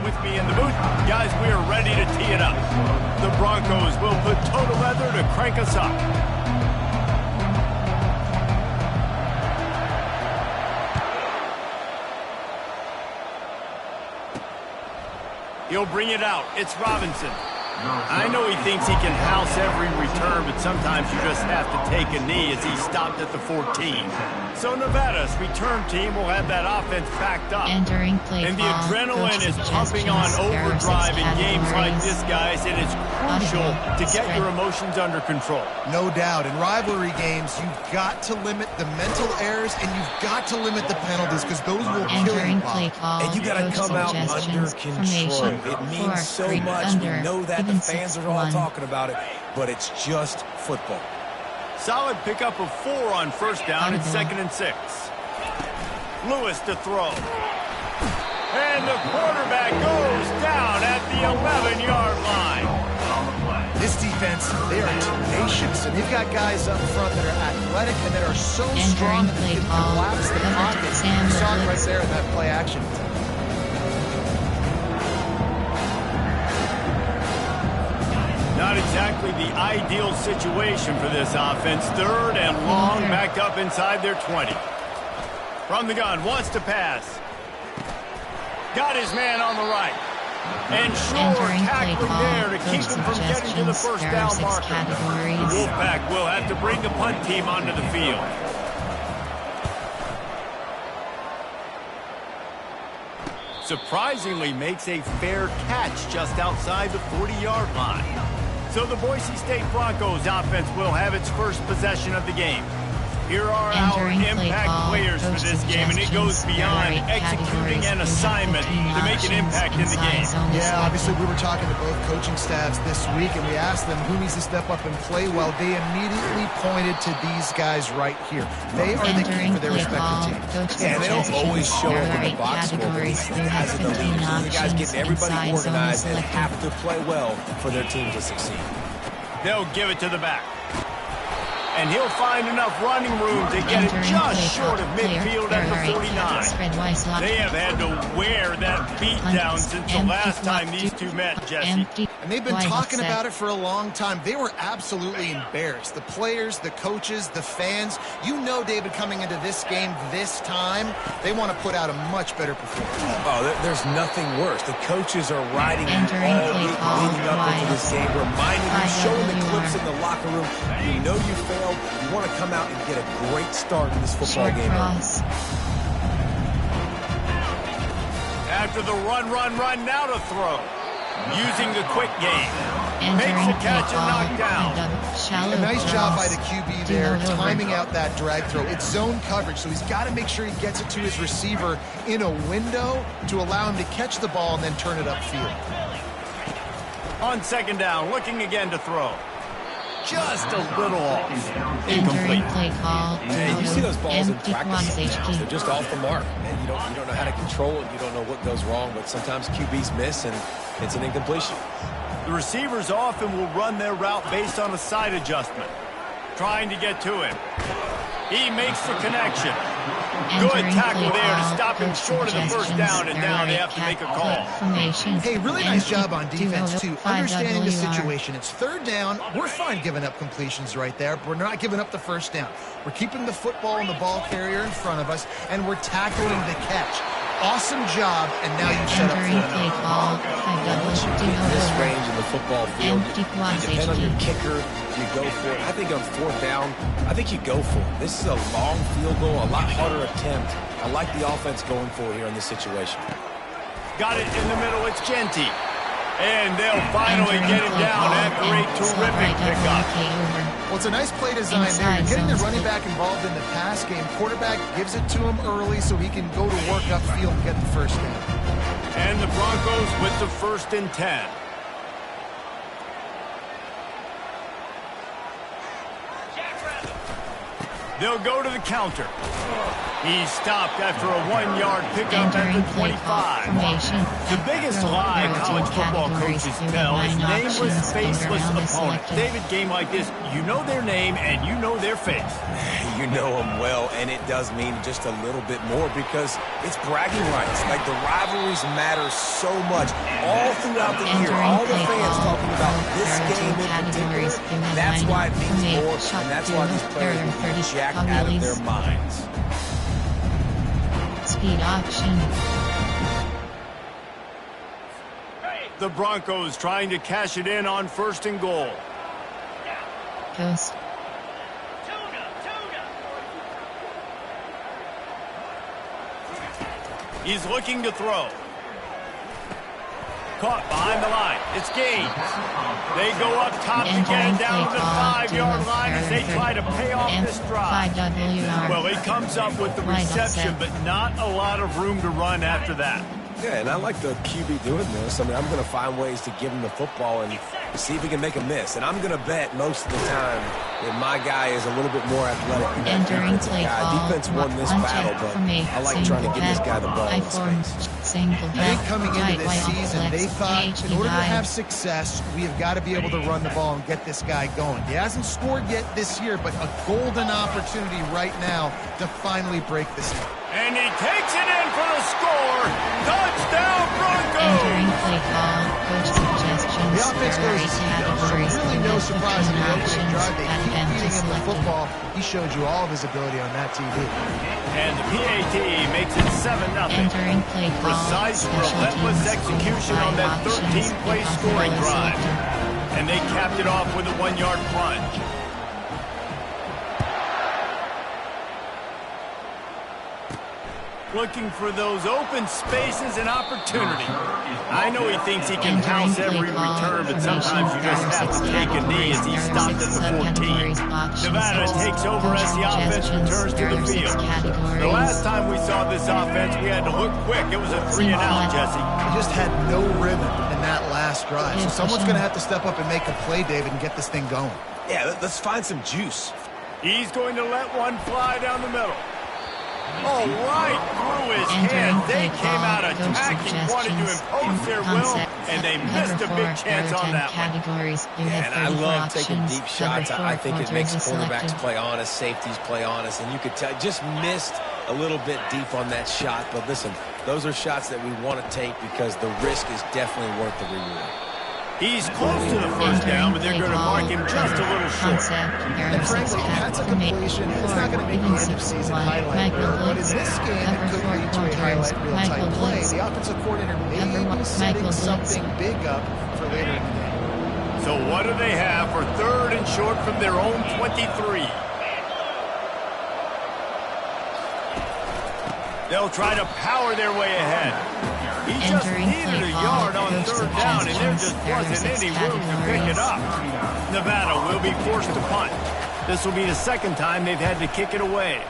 With me in the booth. Guys, we are ready to tee it up. The Broncos will put total leather to crank us up. He'll bring it out. It's Robinson. I know he thinks he can house every return, but sometimes you just have to take a knee as he stopped at the 14. So Nevada's return team will have that offense backed up. And the adrenaline is pumping on overdrive in games like this, guys. It is crucial to get your emotions under control. No doubt. In rivalry games, you've got to limit the mental errors and you've got to limit the penalties because those will kill you. And you got to come out under control. It means so much. We know that. The fans are all talking about it, but it's just football. Solid pickup of 4 on first down. It's 2nd and 6. Lewis to throw. And the quarterback goes down at the 11-yard line. This defense, they are tenacious, and they've got guys up front that are athletic and that are so strong that they can collapse the pocket. You saw it right there in that play action. Not exactly the ideal situation for this offense. 3rd and long, backed up inside their 20. From the gun, wants to pass. Got his man on the right. And sure tackling there to keep him from getting to the first down marker. The Wolfpack will have to bring the punt team onto the field. Surprisingly makes a fair catch just outside the 40-yard line. So the Boise State Broncos offense will have its first possession of the game. Here are our impact players for this game, and it goes beyond executing an assignment to make an impact in the game. Yeah, obviously we were talking to both coaching staffs this week, and we asked them who needs to step up and play well. They immediately pointed to these guys right here. They are the key for their respective teams. Yeah, they don't always show up in the box score, but these guys are the leaders. The guys getting everybody organized and have to play well for their team to succeed. They'll give it to the back. And he'll find enough running room to get it just short of midfield at the 49. They have had to wear that beat down since the last time these two met, Jesse. And they've been talking about it for a long time. They were absolutely embarrassed. The players, the coaches, the fans. You know, David, coming into this game this time, they want to put out a much better performance. Oh, there's nothing worse. The coaches are riding you all week leading up into this game, reminding you, showing the clips in the locker room. You know you failed. You want to come out and get a great start in this football game. After the run, now to throw. Using the quick game. Makes a catch and knocked down. A nice job by the QB there, timing out that drag throw. It's zone coverage, so he's got to make sure he gets it to his receiver in a window to allow him to catch the ball and then turn it upfield. On 2nd down, looking again to throw. Just a little off. Incomplete. And you see those balls in practice sometimes. They're just off the mark. And you don't know how to control it. You don't know what goes wrong. But sometimes QBs miss, and it's an incompletion. The receivers often will run their route based on a side adjustment. Trying to get to him. He makes the connection. Good tackle there to stop him short of the first down, and now they have to make a call. Hey, really nice job on defense, too. Understanding the situation. It's 3rd down. We're fine giving up completions right there. We're not giving up the first down. We're keeping the football and the ball carrier in front of us, and we're tackling the catch. Awesome job, and now you set up for it. Once you get this range in the football field, you depend on your kicker. You go for it. I think on 4th down, I think you go for it. This is a long field goal, a lot harder attempt. I like the offense going for it here in this situation. Got it in the middle. It's Genty. And they'll finally get it down after a terrific pickup. Well, it's a nice play design there. You're getting the running back involved in the pass game. Quarterback gives it to him early so he can go to work upfield and get the first down. And the Broncos with the 1st and 10. They'll go to the counter. He's stopped after a 1-yard pickup at the 25. The biggest lie college football coaches tell is nameless, faceless opponents. David, game like this, you know their name and you know their face. You know them well, and it does mean just a little bit more because it's bragging rights. Like, the rivalries matter so much all throughout the year. All the fans talking about this game in particular. That's why it means more, and that's why these players will be jacked out of their minds. Speed option. The Broncos trying to cash it in on 1st and goal. Ghost. He's looking to throw. Caught behind the line. It's Gaines. They go up top to get it down to the 5-yard line as they try to pay off this drive. Well, he comes up with the reception, but not a lot of room to run after that. Yeah, and I like the QB doing this. I mean, I'm going to find ways to give him the football and see if he can make a miss. And I'm going to bet most of the time that my guy is a little bit more athletic than that defensive guy. Defense won this battle, but I like trying to give this guy the ball in space. I think coming into this season, they thought in order to have success, we have got to be able to run the ball and get this guy going. He hasn't scored yet this year, but a golden opportunity right now to finally break this up. And he takes it in for the score. Touchdown, Broncos! Entering play call, coach suggestions. The offense goes to see really no surprise in the opening drive. They keep feeding him the football. He showed you all of his ability on that TV. And the PAT makes it 7-0. Entering play call. Precise, relentless execution on that 13-play scoring drive. And they capped it off with a 1-yard plunge. Looking for those open spaces and opportunity. I know he thinks he can house every return, but sometimes you just have to take a knee as he stopped at the 14. Nevada takes over as the offense returns to the field. The last time we saw this offense, we had to look quick. It was a 3-and-out, Jesse. He just had no rhythm in that last drive. So someone's going to have to step up and make a play, David, and get this thing going. Yeah, let's find some juice. He's going to let one fly down the middle. Oh, right through his hands. They came out attacking, wanted to impose their will, and they missed a big chance on that one. Yeah, and I love taking deep shots. I think it makes quarterbacks play honest, safeties play honest, and you could tell just missed a little bit deep on that shot. But listen, those are shots that we want to take because the risk is definitely worth the reward. He's close to the first down, but they're going to mark him just a little short. And frankly, that's a completion. It's not going to make the end of season highlight reel, but in this game, it could lead to a highlight reel type play. The offensive coordinator may be setting something big up for later in the game. So what do they have for 3rd and short from their own 23? They'll try to power their way ahead. He just needed a yard on 3rd down, and there just wasn't any room to pick it up. Nevada will be forced to punt. This will be the 2nd time they've had to kick it away.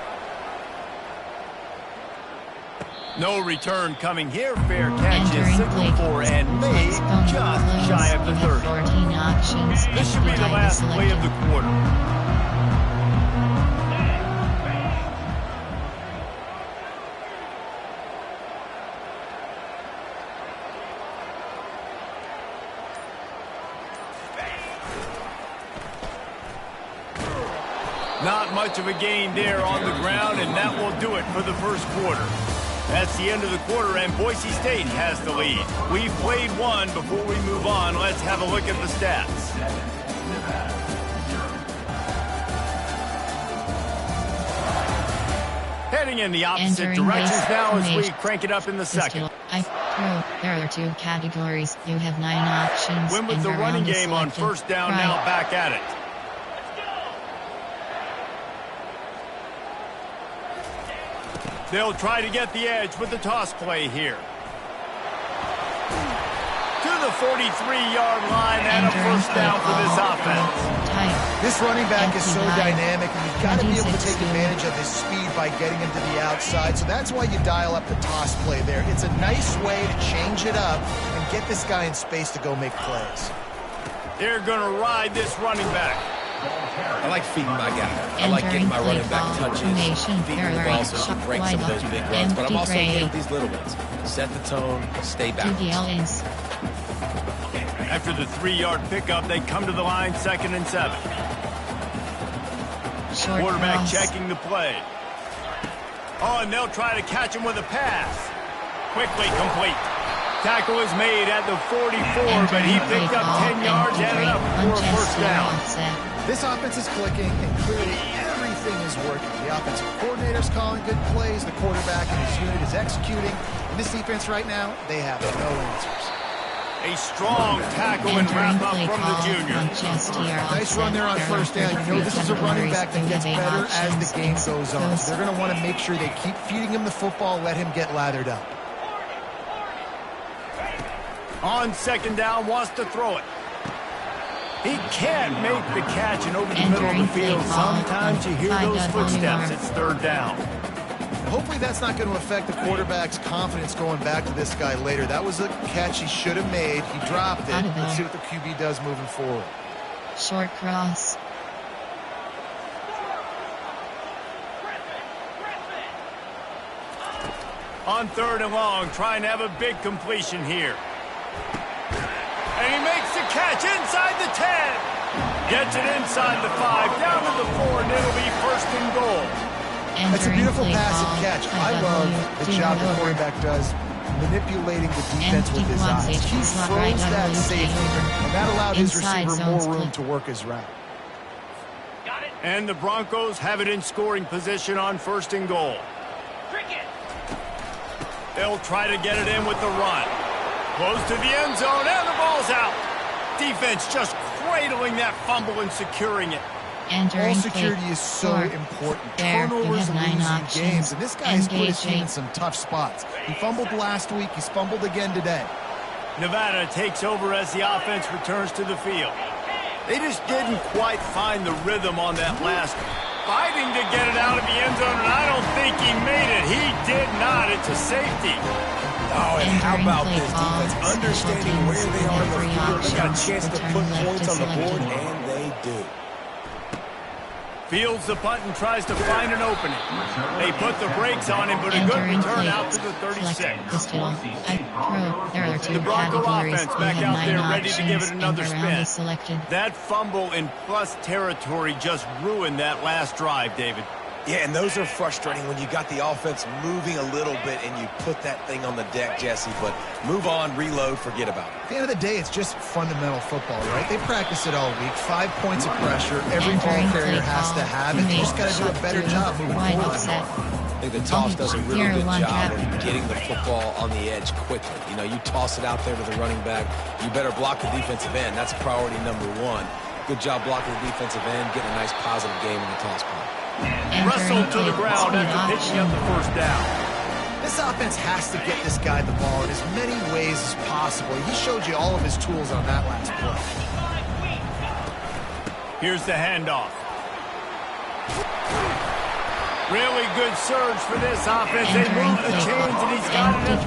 No return coming here. Fair catch is signaled for and made just shy of the 30. This should be the last play of the quarter. Not much of a gain there on the ground, and that will do it for the 1st quarter. That's the end of the quarter, and Boise State has the lead. We've played one. Before we move on, let's have a look at the stats. Heading in the opposite directions now as we crank it up in the 2nd. There are 2 categories. You have 9 options. Win with the running game on 1st down, now back at it. They'll try to get the edge with the toss play here. To the 43-yard line and a 1st down for this offense. This running back is so dynamic, and you've got to be able to take advantage of his speed by getting him to the outside. So that's why you dial up the toss play there. It's a nice way to change it up and get this guy in space to go make plays. They're going to ride this running back. I like feeding my guy. I like getting my running back touches, feeding the ball so he can break some of those big runs. But I'm also okay with these little ones. Set the tone, stay balanced. After the 3-yard pickup, they come to the line, 2nd and 7. Quarterback checking the play. Oh, and they'll try to catch him with a pass. Quickly complete. Tackle is made at the 44, but he picked up 10 yards and enough for a first down. This offense is clicking, and clearly everything is working. The offensive coordinator's calling good plays. The quarterback and his unit is executing. And this defense right now, they have no answers. A strong tackle and wrap-up from the junior. Nice run there on first down. You know this is a running back that gets better as the game goes on. So they're going to want to make sure they keep feeding him the football, let him get lathered up. On 2nd down, wants to throw it. He can't make the catch, and over the middle of the field, sometimes you hear those footsteps. It's 3rd down. Hopefully that's not going to affect the quarterback's confidence going back to this guy later. That was a catch he should have made. He dropped it. Let's see what the QB does moving forward. Short cross. On 3rd and long, trying to have a big completion here. And he makes the catch inside the 10. Gets it inside the 5, down to the 4, and it'll be 1st and goal. That's a beautiful pass and catch. I love the job the quarterback does manipulating the defense with his eyes. He froze that safety, and that allowed his receiver more room to work his route. And the Broncos have it in scoring position on 1st and goal. They'll try to get it in with the run. Close to the end zone, and the ball's out. Defense just cradling that fumble and securing it. Ball security is so important. Turnovers losing games, and this guy has put his team in some tough spots. He fumbled last week. He's fumbled again today. Nevada takes over as the offense returns to the field. They just didn't quite find the rhythm on that last one. Fighting to get it out of the end zone, and I don't think he made it. He did not. It's a safety. Oh, and how about this defense? Understanding where they are in the field. They got a chance to put points on the board, and they do. Fields the punt and tries to find an opening. They put the brakes on him, but a good return out to the 36. The Bronco offense back out there ready to give it another spin. That fumble in plus territory just ruined that last drive, David. Yeah, and those are frustrating when you got the offense moving a little bit and you put that thing on the deck, Jesse. But move on, reload, forget about it. At the end of the day, it's just fundamental football, right? They practice it all week. 5 points of pressure. Every ball carrier has to have it. You just got to do a better job moving forward. I think the toss does a really good job of getting the football on the edge quickly. You know, you toss it out there to the running back. You better block the defensive end. That's priority number 1. Good job blocking the defensive end, getting a nice positive game in the toss point. Wrestled to the ground after picking up the first down. This offense has to get this guy the ball in as many ways as possible. He showed you all of his tools on that last play. Here's the handoff. Really good surge for this offense. They move the chains, and he's got it at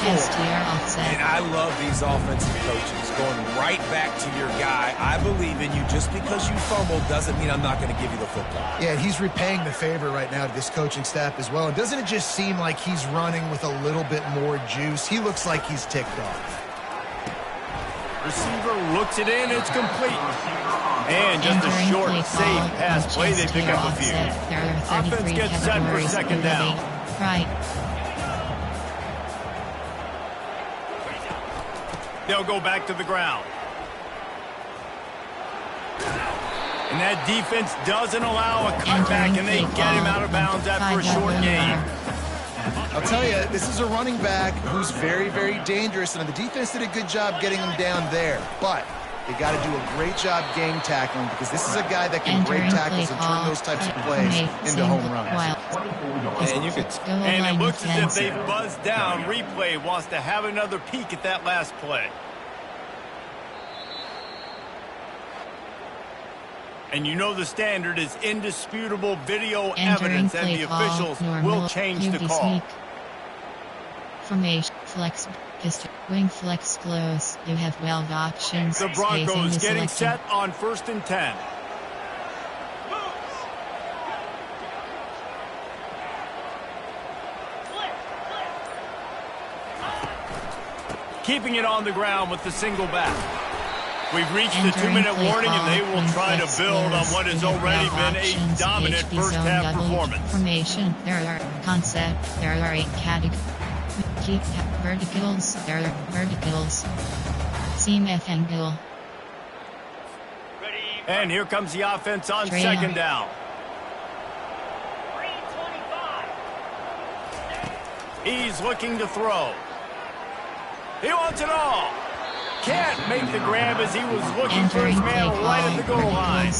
34. And I love these offensive coaches going right back to your guy. I believe in you. Just because you fumbled doesn't mean I'm not going to give you the football. Yeah, he's repaying the favor right now to this coaching staff as well. And doesn't it just seem like he's running with a little bit more juice? He looks like he's ticked off. Receiver looks it in. It's complete. And just a short, safe pass play. They pick up a few. Offense gets set for 2nd down. Right. They'll go back to the ground. And that defense doesn't allow a cutback, and they get him out of bounds after a short gain. I'll tell you, this is a running back who's very, very dangerous, and the defense did a good job getting him down there. But they got to do a great job game tackling, because this is a guy that can break tackles and turn those types of plays into home runs. And it looks as if they buzzed down. Replay wants to have another peek at that last play. And you know the standard is indisputable video evidence, and the officials will change the call. Formation, flex, pistol, wing flex close. You have 12 options. The Broncos getting set on 1st and 10. keeping it on the ground with the single back. We've reached the 2-minute warning, and they will try to build on what has already been a dominant first-half performance. Formation. There are concept. There are 8 categories. Keep verticals. There are verticals. Seam F angle. And here comes the offense on second down. He's looking to throw. He wants it all. Can't make the grab as he was looking for his man right at the goal line.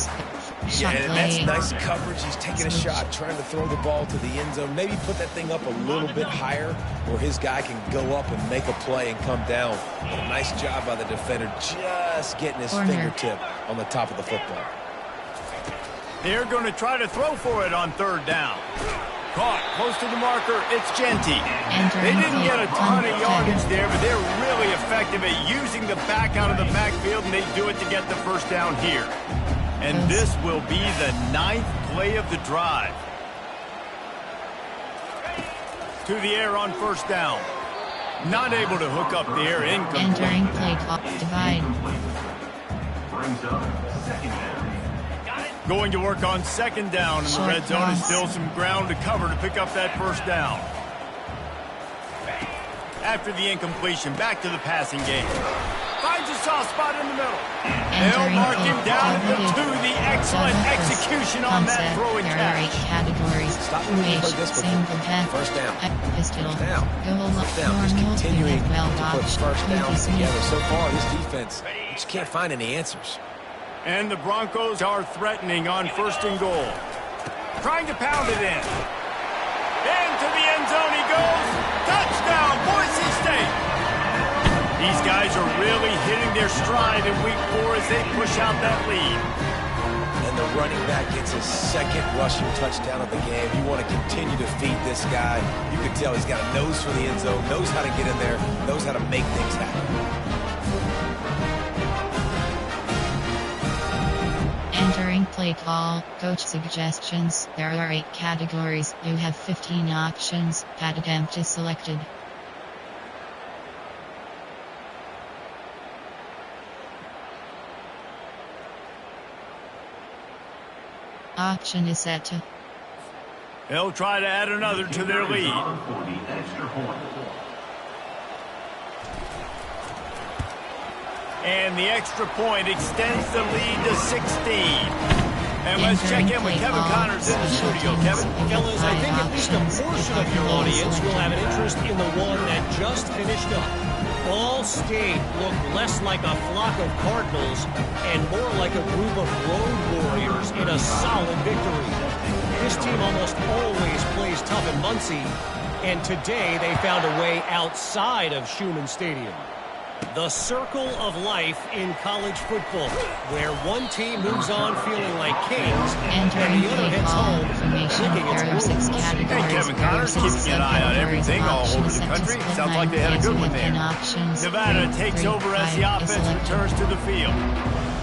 Yeah, and that's nice coverage. He's taking a shot, trying to throw the ball to the end zone. Maybe put that thing up a little bit higher where his guy can go up and make a play and come down. But a nice job by the defender just getting his fingertip on the top of the football. They're going to try to throw for it on third down. Caught close to the marker. It's Genty. They didn't get a ton of yardage there, but they're really effective at using the back out of the backfield, and they do it to get the first down here. And this will be the 9th play of the drive. To the air on first down. Not able to hook up the air. Incomplete. Entering play clock divide. Brings up second down. Going to work on second down, and the red zone is still some ground to cover to pick up that first down. After the incompletion, back to the passing game. Finds a soft spot in the middle. They'll mark him down at the 2. The excellent execution on that throwing catch. Categories. Stop when you've heard this before. First down. Pistol. First down. First down. Just continuing to put first downs together. So far, this defense just can't find any answers. And the Broncos are threatening on first and goal. Trying to pound it in. Into the end zone he goes. Touchdown, Boise State. These guys are really hitting their stride in week 4 as they push out that lead. And the running back gets his second rushing touchdown of the game. You want to continue to feed this guy. You can tell he's got a nose for the end zone, knows how to get in there, knows how to make things happen. Entering play call, coach suggestions. There are 8 categories. You have 15 options. Pad attempt is selected. Option is set to. They'll try to add another to their lead. And the extra point extends the lead to 16. And let's check in with Kevin Connors in the studio. Kevin? Fellas, I think at least a portion of your audience will have an interest in the one that just finished up. All State looked less like a flock of Cardinals and more like a group of road warriors in a solid victory. This team almost always plays tough in Muncie, and today they found a way outside of Schumann Stadium. The circle of life in college football, where one team moves on feeling like kings, and the other heads home licking its wounds. Hey, Kevin Connors keeping an eye on everything all over the country. Sounds like they had a good one there. Nevada takes over as the offense returns to the field.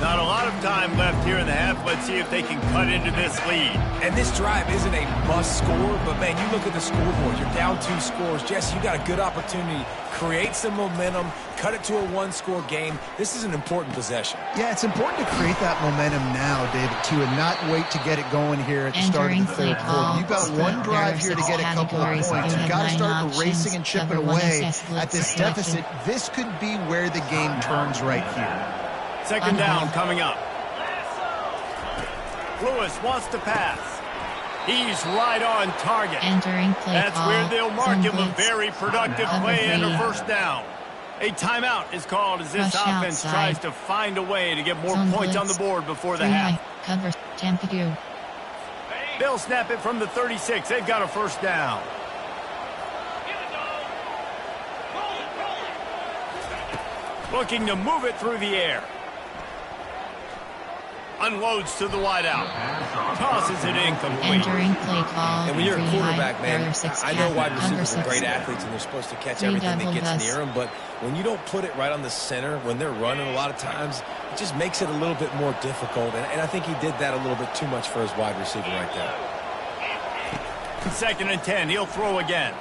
Not a lot of time left here in the half. Let's see if they can cut into this lead. And this drive isn't a must score, but man, you look at the scoreboard. You're down 2 scores. Jesse, you got a good opportunity. Create some momentum. Cut it to a 1-score game. This is an important possession. Yeah, it's important to create that momentum now, David, too, and not wait to get it going here at the start of the third quarter. You've got one drive here to get a couple of points. You've got to start racing and chipping away at this deficit. This could be where the game turns right here. Second down coming up. Lewis wants to pass. He's right on target. Entering play That's call. where they'll mark him a Blitz. very productive Cover play and a 3. first down. A timeout is called as this Rush offense outside. tries to find a way to get more Zone points on the blitz. board before the 3 half. high. Cover Tampa 2. They'll snap it from the 36. They've got a first down. Looking to move it through the air. Unloads to the wideout. Tosses it incomplete. Entering play call. And when you're a 3 quarterback, high. man, Six I know cap. wide Cover receivers are 6. great athletes and they're supposed to catch 3 everything that double gets bus. near them, but when you don't put it right on the center, when they're running a lot of times, it just makes it a little bit more difficult. And I think he did that a little bit too much for his wide receiver right there. 2nd and 10. He'll throw again.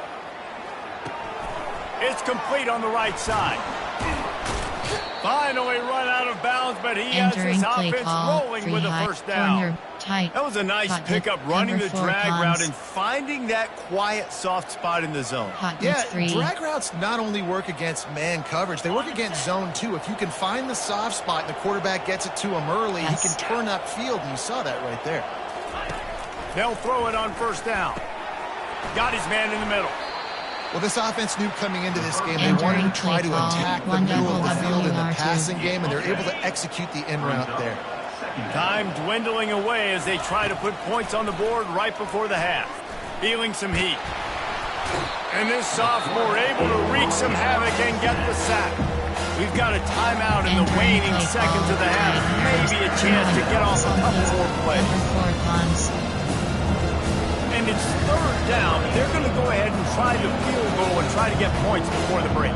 It's complete on the right side. Finally run out of bounds, but he has his offense rolling with a first down. That was a nice pickup, running the drag route and finding that quiet, soft spot in the zone. Yeah, drag routes not only work against man coverage, they work against zone too. If you can find the soft spot and the quarterback gets it to him early, he can turn upfield, and you saw that right there. They'll throw it on first down. Got his man in the middle. Well, this offense knew coming into this game they wanted to try to attack the middle of the field in the passing game, and they're able to execute the in route there. Time dwindling away as they try to put points on the board right before the half. Feeling some heat. And this sophomore able to wreak some havoc and get the sack. We've got a timeout in the waning seconds of the half. Maybe a chance to get off a couple more plays. And it's third down. They're going to go ahead and try the field goal and try to get points before the break.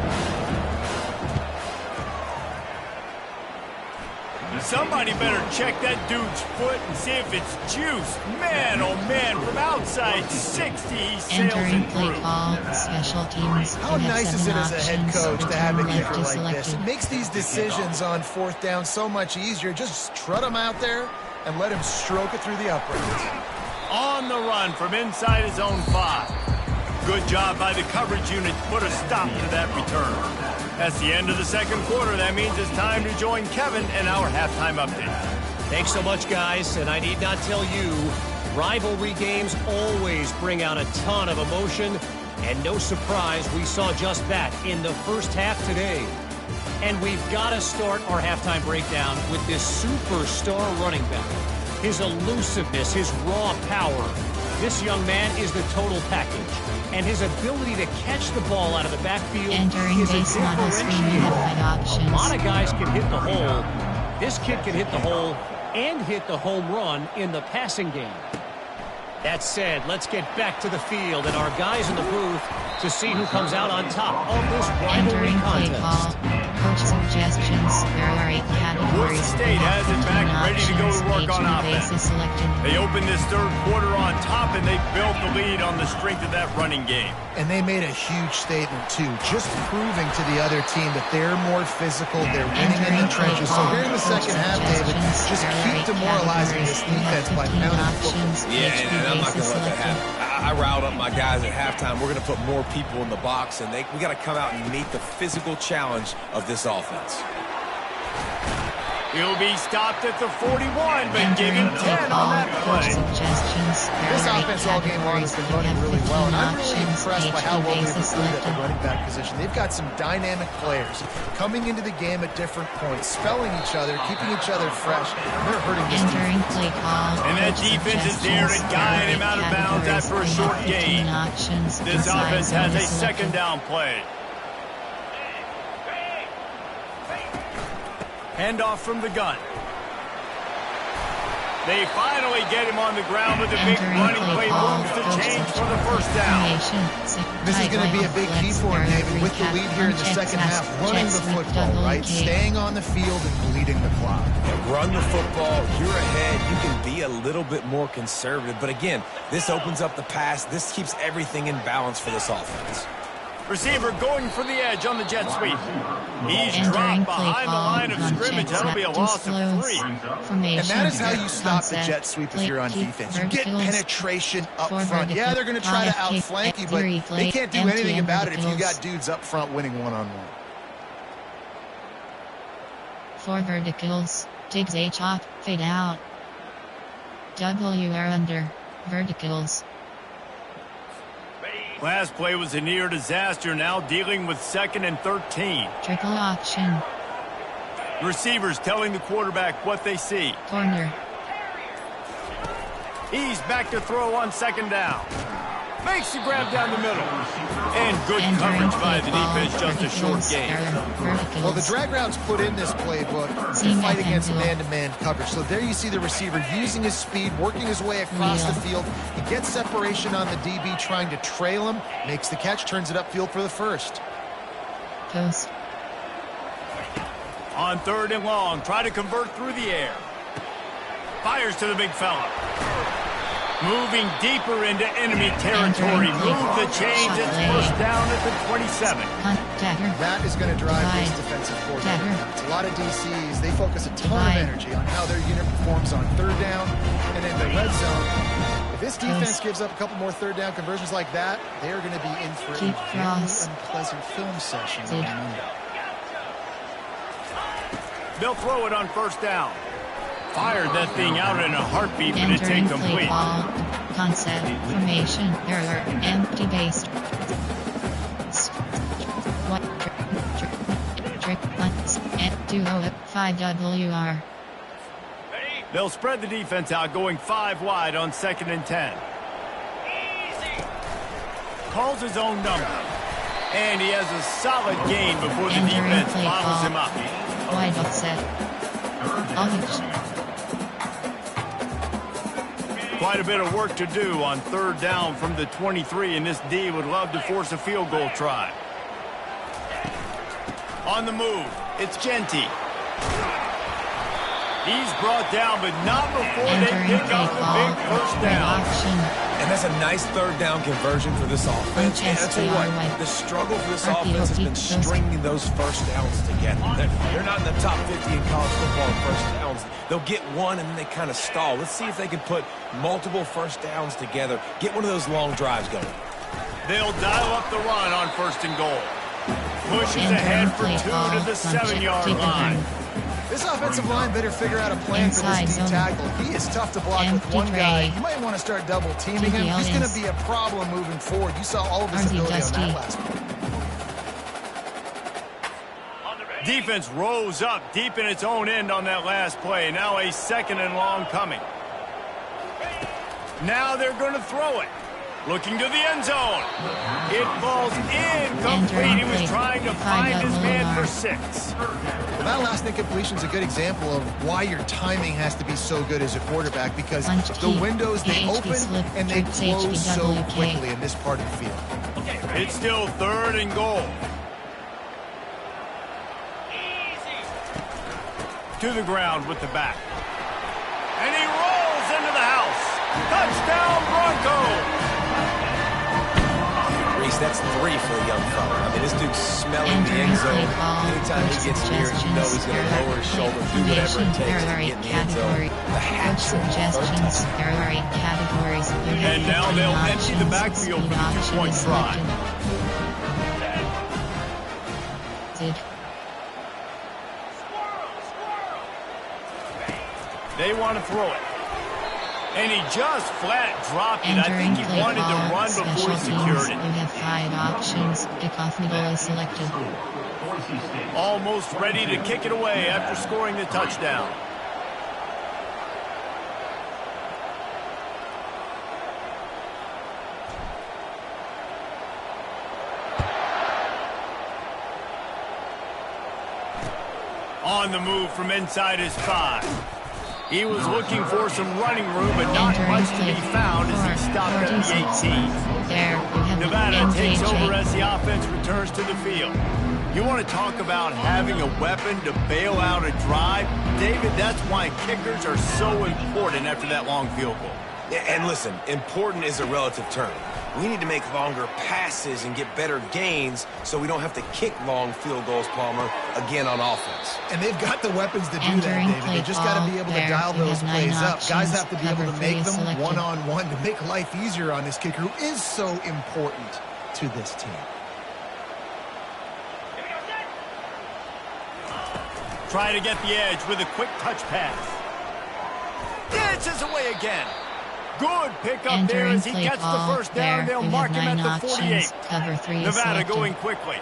Somebody better check that dude's foot and see if it's juice. Man, oh man, from outside 60, he sails it through. Special teams. How nice is it as a head coach to have a kicker like this? It makes these decisions on fourth down so much easier. Just trot him out there and let him stroke it through the uprights. On the run from inside his own 5. Good job by the coverage unit to put a stop to that return. That's the end of the second quarter. That means it's time to join Kevin and our halftime update. Thanks so much, guys. And I need not tell you, rivalry games always bring out a ton of emotion. And no surprise, we saw just that in the first half today. And we've got to start our halftime breakdown with this superstar running back. His elusiveness, his raw power. This young man is the total package. And his ability to catch the ball out of the backfield is a differentiator. A lot of guys can hit the hole. This kid can hit the hole and hit the home run in the passing game. That said, let's get back to the field and our guys in the booth to see who comes out on top of this rivalry contest. Coach suggestions. There are 8 categories. Woods State has it back, ready to go to work on offense. They opened this third quarter on top, and they built the lead on the strength of that running game. And they made a huge statement, too, just proving to the other team that they're more physical, they're winning in the trenches. So here in the second half, David, just keep demoralizing this defense by pounding the football. Yeah, and I'm not going to let that happen. I riled up my guys at halftime. We're going to put more people in the box, and we got to come out and meet the physical challenge of this offense. He'll be stopped at the 41, but give him 10 on that play. This offense all game long has been running really well, and I'm really impressed by how well they've recruited at the running back position. They've got some dynamic players coming into the game at different points, spelling each other, keeping each other fresh. They're hurting this defense. And that defense is there to guide him out of bounds after a short gain. This offense has a second down play. Handoff from the gun. They finally get him on the ground with a big running play moves to change for the first down. This is going to be a big key for him, David, with the lead here in the second half. Running the football, right? Staying on the field and bleeding the clock. Yeah, run the football. You're ahead. You can be a little bit more conservative. But again, this opens up the pass. This keeps everything in balance for this offense. Receiver going for the edge on the jet sweep. He's dropped behind the line of scrimmage. That'll be a loss of 3. And that is how you stop the jet sweep if you're on defense. You get penetration up front. Yeah, they're going to try to outflank you, but they can't do anything about it if you got dudes up front winning one-on-one. 4 verticals. Digs a chop. Fade out. WR under. Verticals. Last play was a near disaster, now dealing with 2nd and 13. Triple option. Receivers telling the quarterback what they see. Corner. He's back to throw on 2nd down. Makes the grab down the middle. And good coverage by the defense, just a short gain. Well, the drag routes put in this playbook to fight against man-to-man coverage. So there you see the receiver using his speed, working his way across the field. He gets separation on the DB, trying to trail him, makes the catch, turns it upfield for the first. Post. On 3rd and long, try to convert through the air. Fires to the big fella. Moving deeper into enemy territory. Move the chains. It's first down at the 27. That is going to drive this defensive coordinator. It's a lot of DCs. They focus a ton of energy on how their unit performs on third down and in the red zone. If this defense gives up a couple more third down conversions like that, they are going to be in for a very unpleasant film session on Monday. They'll throw it on first down. Fired that thing out in a heartbeat, but it's incomplete. Concept, formation, error, empty base. Trick, and duo, 5WR. They'll spread the defense out, going 5 wide on 2nd and 10. Calls his own number. And he has a solid gain before the defense follows him up. Wide offset. Quite a bit of work to do on third down from the 23, and this D would love to force a field goal try. On the move, it's Genty. He's brought down, but not before they pick up the big first down. And that's a nice third down conversion for this offense. And I'll tell you what, the struggle for this offense has been stringing those first downs together. They're not in the top 50 in college football in first downs. They'll get one and then they kind of stall. Let's see if they can put multiple first downs together, get one of those long drives going. They'll dial up the run on 1st and goal. Pushes ahead for 2 to the 7-yard line. This offensive line better figure out a plan for this D tackle. He is tough to block with one guy. You might want to start double teaming him. He's going to be a problem moving forward. You saw all of his ability on that last one. Defense rose up deep in its own end on that last play. Now a 2nd and long coming. Now they're going to throw it. Looking to the end zone. It falls incomplete. He was trying to find his man for 6. Well, that last incompletion is a good example of why your timing has to be so good as a quarterback, because the windows, they open and they close so quickly in this part of the field. It's still 3rd and goal. To the ground with the back. And he rolls into the house. Touchdown, Broncos! Reese, that's 3 for the young fella. I mean, this dude's smelling the end zone. Anytime he gets near it, you know he's going to lower his shoulder, do whatever it takes to get in the end zone. The hat suggestions, categories. And now they'll empty the backfield for the 2-point try. They want to throw it. And he just flat dropped it. I think he wanted to run before he secured it. You have 5 options. Kickoff middle is selected. Almost ready to kick it away after scoring the touchdown. On the move from inside his 5. He was looking for some running room, but not much to be found as he stopped at the 18. Nevada takes over as the offense returns to the field. You want to talk about having a weapon to bail out a drive? David, that's why kickers are so important after that long field goal. Yeah, and listen, important is a relative term. We need to make longer passes and get better gains so we don't have to kick long field goals, Palmer, again on offense. And they've got the weapons to do that, David. They just got to be able to dial those plays up. Guys have to be able to make them one-on-one to make life easier on this kicker, who is so important to this team. Try to get the edge with a quick touch pass. Dances away again. Good pickup there as he gets the first down. They'll mark him at the 48. Cover 3 Nevada going quickly.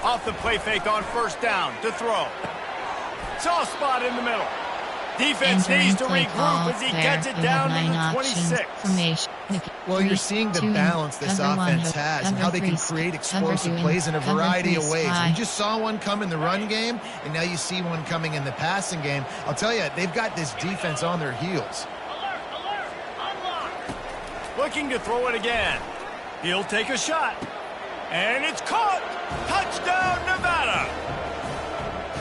Off the play fake on first down to throw. Soft spot in the middle. Defense needs to regroup as he gets it down to the 26. Well, you're seeing the balance this offense has and how they can create explosive plays in a variety of ways. We just saw one come in the run game, and now you see one coming in the passing game. I'll tell you, they've got this defense on their heels. Looking to throw it again. He'll take a shot. And it's caught! Touchdown, Nevada!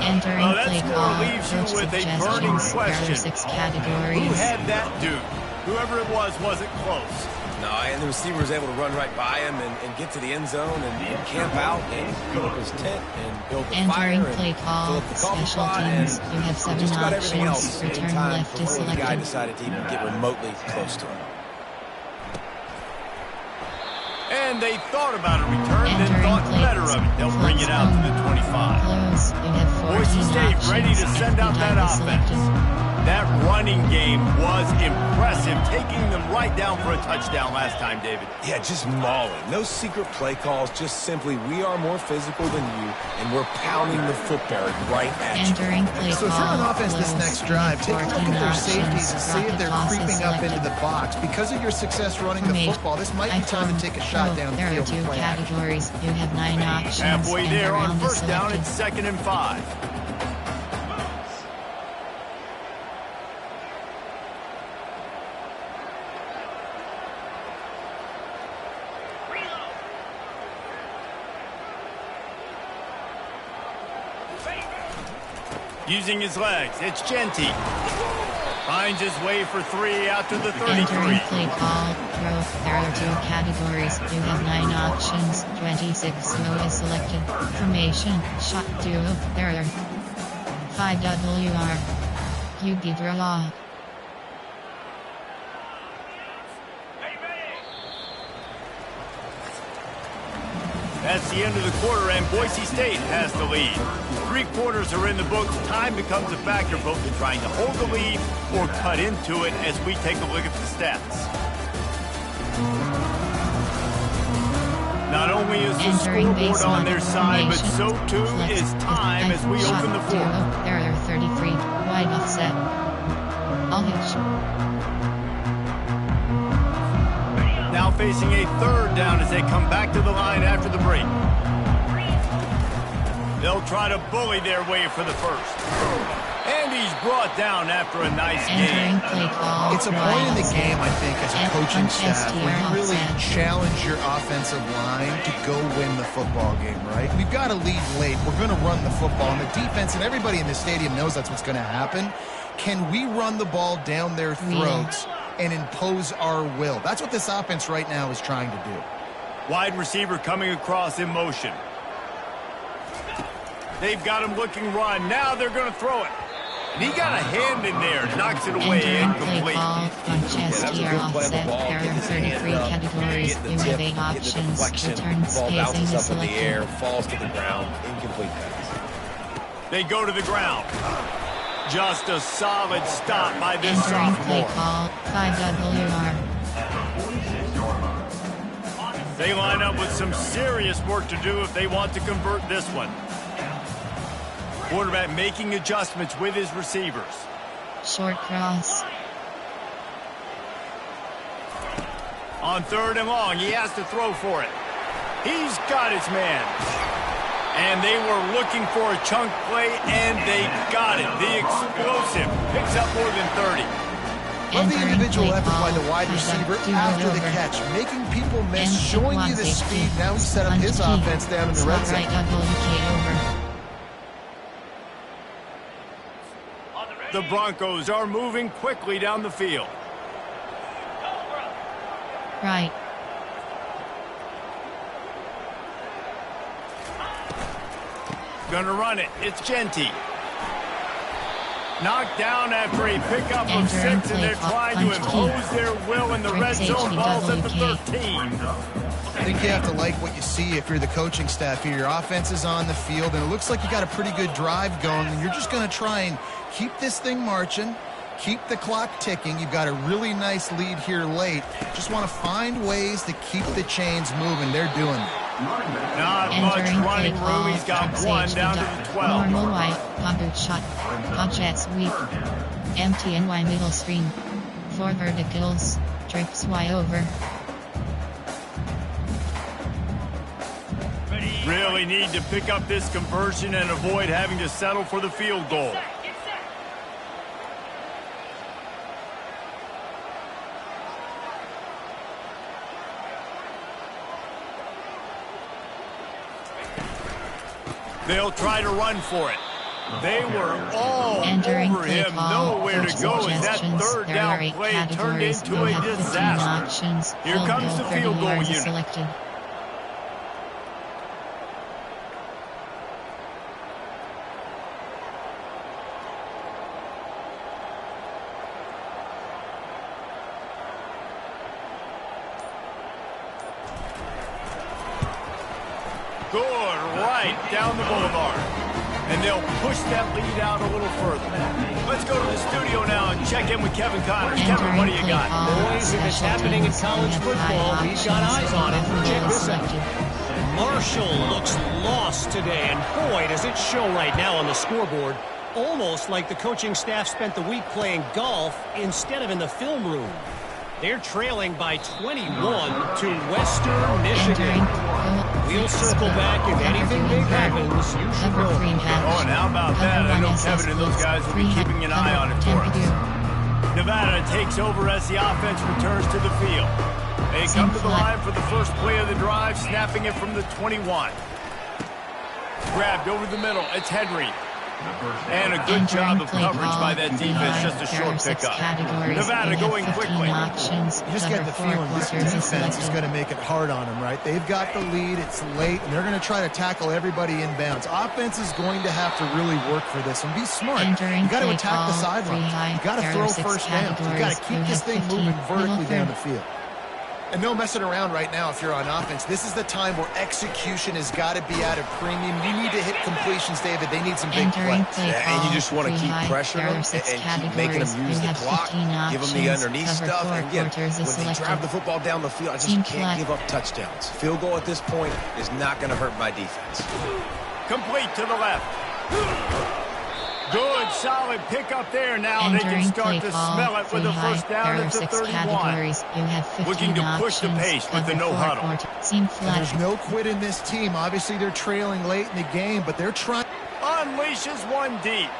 Entering play call, leaves you with a burning question. 6 categories. Who had that dude? Whoever it was wasn't close. No, and the receiver was able to run right by him and get to the end zone and camp out and put up his tent and build the fire Entering play and call, fill up the coffee special pot teams. and You have 7 just about everything options. else Return in time left is before the guy selected. decided to even get remotely close to him. And they thought about a return, then Entering thought play better of it. They'll bring it out to the 25. Close. You have 14 Boise State options. ready to send out that Time is offense. selected. That running game was impressive, taking them right down for a touchdown last time, David. Yeah, just mauling. No secret play calls, just simply we are more physical than you, and we're pounding the football right at you. Entering play So if you're call, an offense this close. next drive, take a look at their safeties and see if Rocket they're toss is creeping up into selected. the box. Because of your success running the football, this might be time to take a shot down the There are field 2 and play action. categories. You have 9 options. Halfway and there the on round is first down, selected. it's 2nd and 5. Using his legs, it's Genty. Finds his way for 3 out to the 33. Entering play call, throw. There are 2 categories. You have 9 options. 26 no is selected. Formation, shot duo. There are 5 WR. QB draw. That's the end of the quarter, and Boise State has the lead. 3 quarters are in the books. Time becomes a factor, both in trying to hold the lead or cut into it as we take a look at the stats. Not only is the scoreboard on their side, but so too is time as we open the fourth. There are 33. Wide offset. All hitch. Now facing a 3rd down as they come back to the line after the break. They'll try to bully their way for the first. And he's brought down after a nice Entering game. play call. It's a point in the game, I think, as a coaching staff, where you really challenge your offensive line to go win the football game, right? We've got to lead late. We're going to run the football. And the defense and everybody in the stadium knows that's what's going to happen. Can we run the ball down their throats and impose our will? That's what this offense right now is trying to do. Wide receiver coming across in motion. They've got him looking run. Now they're going to throw it. And he got a hand in there. Knocks it away incomplete. There are 33 categories. You have 8 options. Return Ball spacing bounces is up in the selected. air, falls to the ground, incomplete pass. They go to the ground. Just a solid stop by this Entering play sophomore. call. 5 WR. They line up with some serious work to do if they want to convert this one. Quarterback making adjustments with his receivers. Short cross. On 3rd and long, he has to throw for it. He's got his man. And they were looking for a chunk play, and they got it. The explosive picks up more than 30. Love the Entering individual play effort by the call. wide receiver after the catch, making people miss, showing you the speed. Now he set up his offense down in the red zone. Right over. The Broncos are moving quickly down the field. Right. Gonna run it. It's Genty. Knocked down after a pickup of 6, and they're trying to impose their will in the red zone. Ball's at the 13. I think you have to like what you see if you're the coaching staff here. Your offense is on the field, and it looks like you got a pretty good drive going, and you're just going to try and keep this thing marching, keep the clock ticking. You've got a really nice lead here late. Just want to find ways to keep the chains moving. They're doing it. Not much running room. He's got 1 down to the 12. Normal white, combo shot, jet sweep, empty and Y middle screen, 4 verticals, trips Y over. Really need to pick up this conversion and avoid having to settle for the field goal. They'll try to run for it. They were all over him, nowhere to go as that third down play turned into a disaster. Here comes the field goal unit. Good, right down the boulevard. And they'll push that lead out a little further. Let's go to the studio now and check in with Kevin Connors. Kevin, what do you got? Boys, if it's happening in college football, we've got eyes on it. Check this out. Marshall looks lost today, and boy, does it show right now on the scoreboard. Almost like the coaching staff spent the week playing golf instead of in the film room. They're trailing by 21 to Western Michigan. We'll circle back if anything big happens. You should know. Oh, and how about that? I know Kevin and those guys will be keeping an eye on it for us. Nevada takes over as the offense returns to the field. They come to the line for the first play of the drive, snapping it from the 21. Grabbed over the middle. It's Henry. And a good job of coverage by that defense, just a short pickup. Nevada going quickly. You just get the feeling this defense is going to make it hard on them, right? They've got the lead, it's late, and they're going to try to tackle everybody inbounds. Offense is going to have to really work for this and be smart. You got to attack the sidelines. You got to throw first downs. You got to keep this thing moving vertically down the field. And no messing around right now if you're on offense. This is the time where execution has got to be at a premium. You need to hit completions, David. They need some big plays. Yeah, and you just want to keep pressuring them and keep making them use the clock, give them the underneath stuff. And again, when they drive the football down the field, I just can't give up touchdowns. Field goal at this point is not going to hurt my defense. Complete to the left. Good, solid pickup there. Now they can start to smell it with a first down at the 31. Looking to push the pace with the no huddle. There's no quit in this team. Obviously, they're trailing late in the game, but they're trying. Unleashes one deep.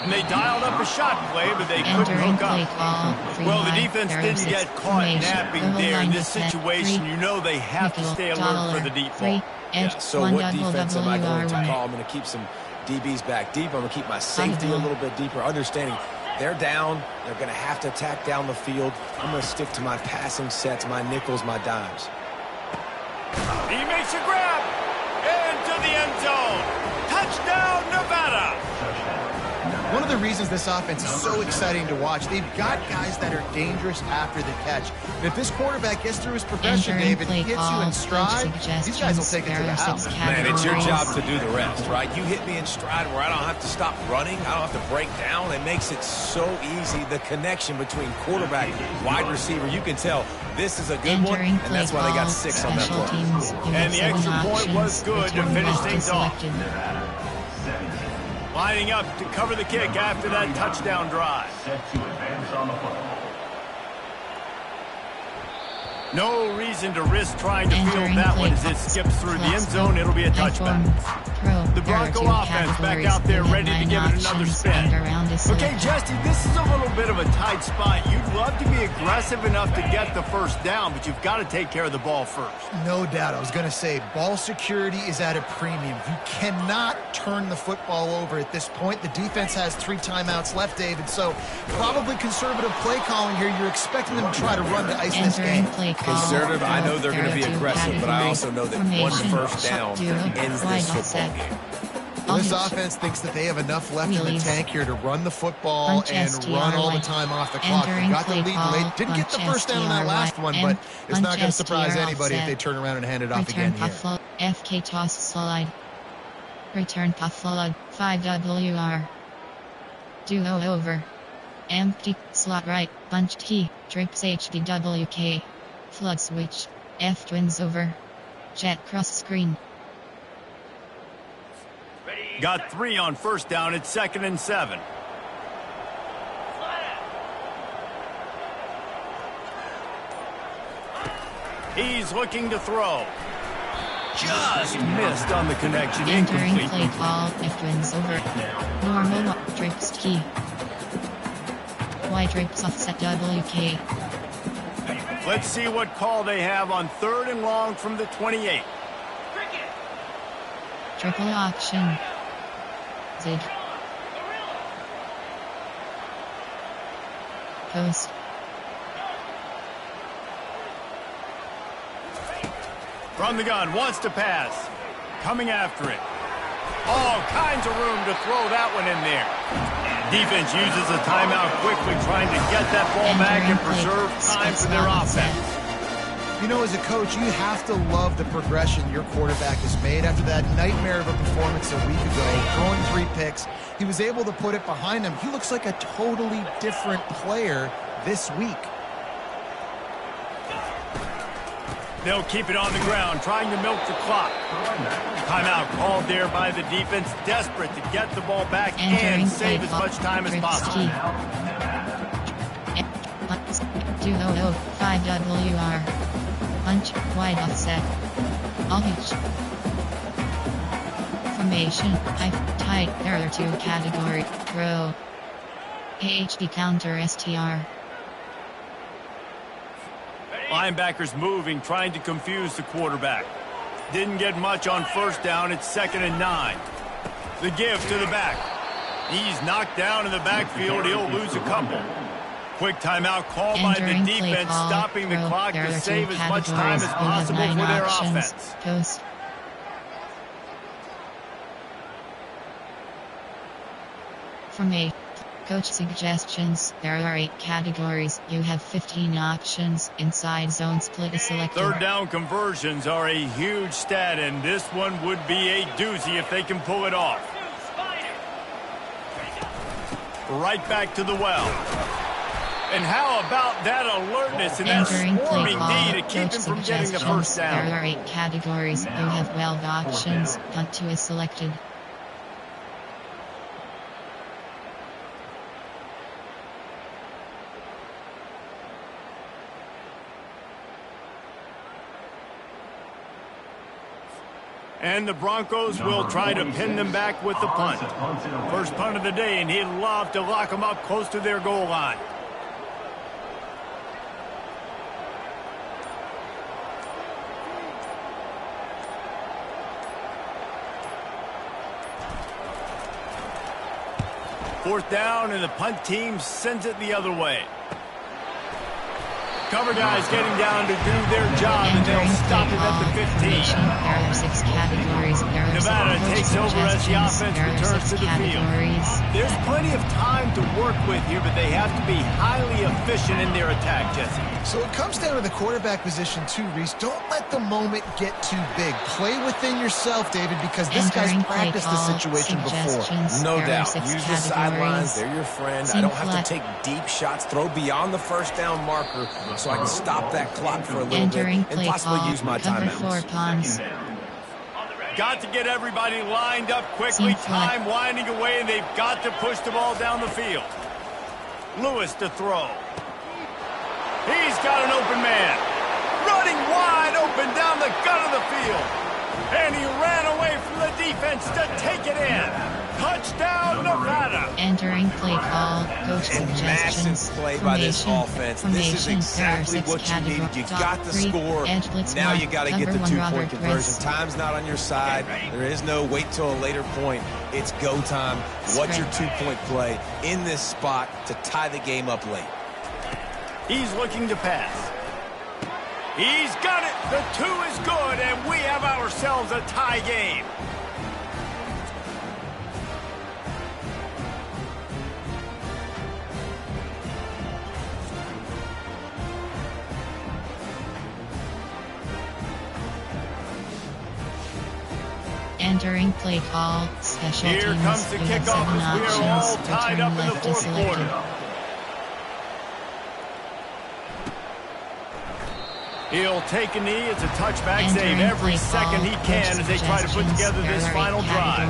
And they dialed up a shot play, but they couldn't hook up. Well, the defense didn't get caught napping there in this situation. You know they have to stay alert for the deep ball. Yeah, so what defense am I going to call? I'm going to keep some DBs back deep. I'm going to keep my safety a little bit deeper, understanding they're down. They're going to have to attack down the field. I'm going to stick to my passing sets, my nickels, my dimes. He makes a grab into the end zone. Touchdown, Nevada. One of the reasons this offense is so exciting to watch, they've got guys that are dangerous after the catch. And if this quarterback gets through his progression, David, he hits you in stride, these guys will take it to the house. Man, it's your job to do the rest, right? You hit me in stride where I don't have to stop running. I don't have to break down. It makes it so easy, the connection between quarterback, wide receiver. You can tell this is a good one, and that's why they got 6 on that play. And the extra point was good to finish things off. Lining up to cover the kick after that touchdown drive. No reason to risk trying to field that one as it skips through the end zone. It'll be a touchback. The Bronco offense back out there ready to give it another spin. Okay, Jesse, this is a little bit of a tight spot. You'd love to be aggressive enough to get the first down, but you've got to take care of the ball first. No doubt. I was going to say, ball security is at a premium. You cannot turn the football over at this point. The defense has 3 timeouts left, David, so probably conservative play calling here. You're expecting them to try to run to ice this game. Conservative, I know they're going to be aggressive, but I also know that one first down ends this football game. Well, this offense thinks that they have enough left in the tank here to run the football and run all the time off the clock. They got the lead late. Didn't get the first down on that last one, but it's not going to surprise anybody if they turn around and hand it off again here. FK toss slide. Return puff flood. 5WR. Duo over. Empty. Slot right. Bunch T. Trips HDWK. Flood switch. F twins over. Jet cross screen. Got 3 on first down. It's 2nd and 7. He's looking to throw. Just missed on the connection. Entering Incomplete. play call. F twins over. Normal. Trips key. Y trips offset WK. Let's see what call they have on 3rd and long from the 28. Triple auction. Zig. Post. From the gun, wants to pass. Coming after it. All kinds of room to throw that one in there. Defense uses a timeout quickly, trying to get that ball back and preserve time for their offense. You know, as a coach, you have to love the progression your quarterback has made. After that nightmare of a performance a week ago, throwing 3 picks, he was able to put it behind him. He looks like a totally different player this week. They'll keep it on the ground, trying to milk the clock. Timeout called there by the defense, desperate to get the ball back and save as much time as possible. 205WR. Punch, wide offset. All hitch. Formation, tight, there are 2 category, throw. AHD counter STR. Linebackers moving, trying to confuse the quarterback. Didn't get much on first down. It's 2nd and 9. The give to the back. He's knocked down in the backfield. He'll lose a couple. Quick timeout call by the defense, stopping the clock to save as much time as possible for their offense. Post. Formation. Coach suggestions. There are 8 categories. You have 15 options. Inside zone split is selected. 3rd down conversions are a huge stat, and this one would be a doozy if they can pull it off. Right back to the well. And how about that alertness and that swarming D to keep him from getting the first down? There are 8 categories. You have 12 options. Punt to is selected. And the Broncos will try to pin them back with the punt. First punt of the day, and he'd love to lock them up close to their goal line. Fourth down, and the punt team sends it the other way. Cover guys getting down to do their job, and they'll stop it at the 15. There are 6 categories. Nevada takes over as the offense returns to the field. There's plenty of time to work with here, but they have to be highly efficient in their attack, Jesse. So it comes down to the quarterback position too, Reese. Don't let the moment get too big. Play within yourself, David, because this guy's practiced the situation before. No doubt. Use the sidelines. They're your friend. I don't have to take deep shots. Throw beyond the first down marker so I can stop that clock for a little bit and possibly use my timeouts. Got to get everybody lined up quickly. Time winding away, and they've got to push the ball down the field. Lewis to throw. He's got an open man. Running wide open down the gut of the field. And he ran away from the defense to take it in. Touchdown, Nevada. Entering play call. Coach suggestions. Massive play by this offense. This is exactly what you need. You got the score. Now you got to get the 2-point conversion. Time's not on your side. There is no wait till a later point. It's go time. What's your 2-point play in this spot to tie the game up late? He's looking to pass. He's got it. The 2 is good, and we have ourselves a tie game. Entering play call. Special Here teams. comes the kickoff as we are all tied up in the 4th quarter. He'll take a knee. It's a touchback. Save every second he can as they try to put together this final drive.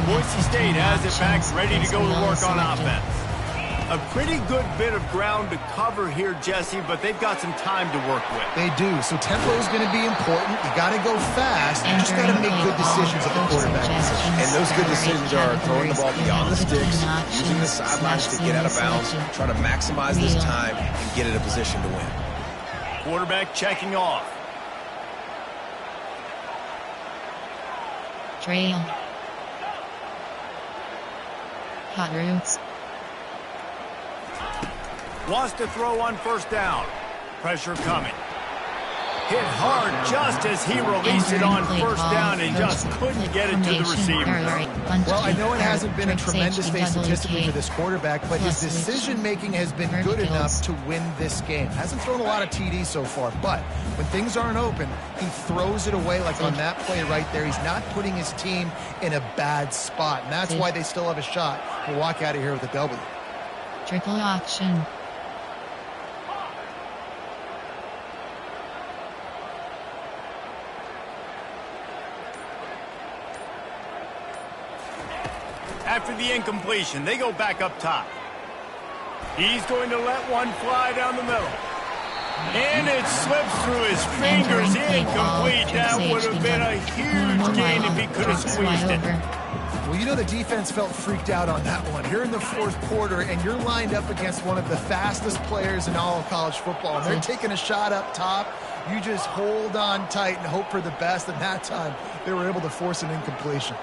Boise State has it back, ready to go to work on offense. A pretty good bit of ground to cover here, Jesse, but they've got some time to work with. They do. So tempo is going to be important. You got to go fast. You just got to make good decisions at the quarterback position. And those good decisions are throwing the ball beyond the sticks, using the sidelines to get out of bounds, trying to maximize this time and get in a position to win. Quarterback checking off. Trail. Hot Roots. Wants to throw on first down. Pressure coming. Hit hard just as he released it on first down and just couldn't get it to the receiver. Well, I know it hasn't been a tremendous day statistically for this quarterback, but his decision-making has been good enough to win this game. Hasn't thrown a lot of TDs so far, but when things aren't open, he throws it away like on that play right there. He's not putting his team in a bad spot, and that's why they still have a shot to walk out of here with a W. Triple option. After the incompletion, they go back up top. He's going to let one fly down the middle. And it slips through his fingers. Incomplete. That would have been a huge gain if he could have squeezed it. Well, you know the defense felt freaked out on that one. You're in the fourth quarter, and you're lined up against one of the fastest players in all of college football. And they're taking a shot up top. You just hold on tight and hope for the best. And that time, they were able to force an incompletion.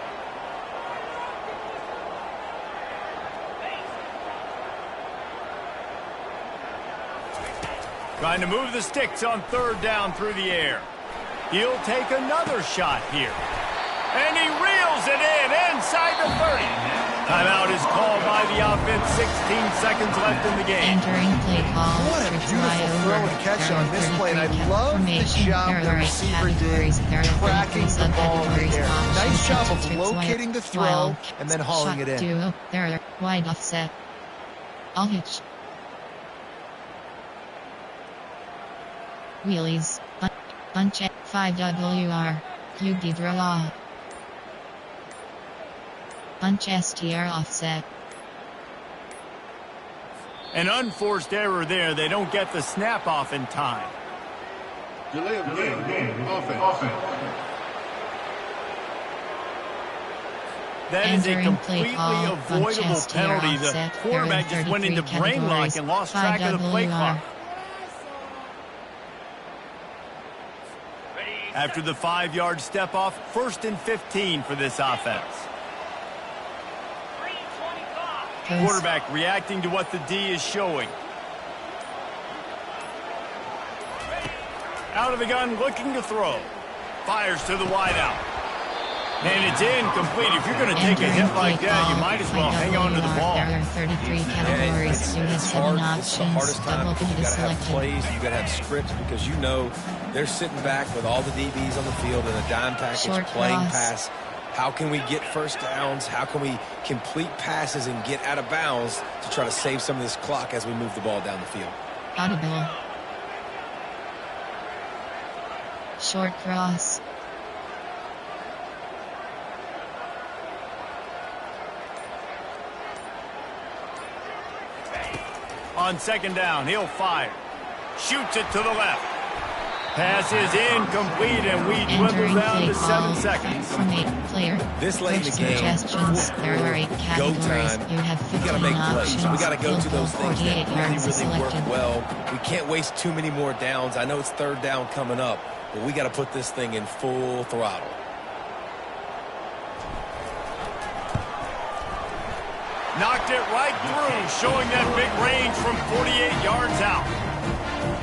Trying to move the sticks on third down through the air. He'll take another shot here. And he reels it in inside the 30. Timeout is called by the offense. 16 seconds left in the game. Entering play call. What a beautiful throw and catch on this play, and I love the job the receiver did tracking the ball in the air. Nice job of locating the throw and then hauling it in. Duo. There, wide offset. I'll hitch. Wheelies. Bunch at 5WR. QB draw. Bunch STR offset. An unforced error there. They don't get the snap off in time. Delay of game. Offense. That is a completely avoidable penalty. The quarterback just went into brain lock and lost track of the play clock. After the 5-yard step off, 1st and 15 for this offense. Quarterback reacting to what the D is showing. Out of the gun, looking to throw. Fires to the wideout. And it's incomplete. If you're going to take a hit like that, you might as well hang on to the ball. There are 33 categories. You have 7 options. It's the hardest time because you got to have plays, you got to have scripts, because you know they're sitting back with all the DBs on the field in a dime package, playing pass. How can we get first downs? How can we complete passes and get out of bounds to try to save some of this clock as we move the ball down the field? Audible. Short cross. On 2nd down, he'll fire. Shoots it to the left. Pass is incomplete, and we dwindle down to 7 seconds. Player. This late in the game, There are 8 categories. You have 15 we got to make plays. We got to go to those things that really work well. We can't waste too many more downs. I know it's 3rd down coming up, but we got to put this thing in full throttle. Knocked it right through, showing that big range from 48 yards out.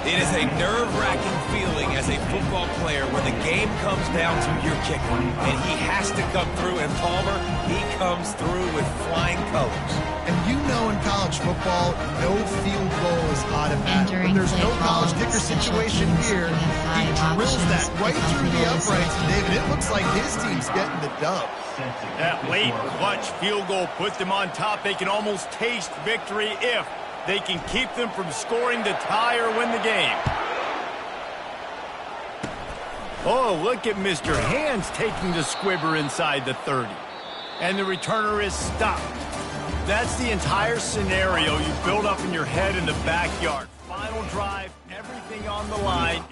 It is a nerve-wracking feeling as a football player when the game comes down to your kicker, and he has to come through, and Palmer, he comes through with flying colors. And you know in college football, no field goal is automatic. But there's no college kicker situation here. He drills that right through the uprights, and David, it looks like his team's getting the dub. That late clutch field goal puts them on top. They can almost taste victory if they can keep them from scoring to tie or win the game. Oh, look at Mr. Hands taking the squibber inside the 30. And the returner is stopped. That's the entire scenario you build up in your head in the backyard. Final drive, everything on the line.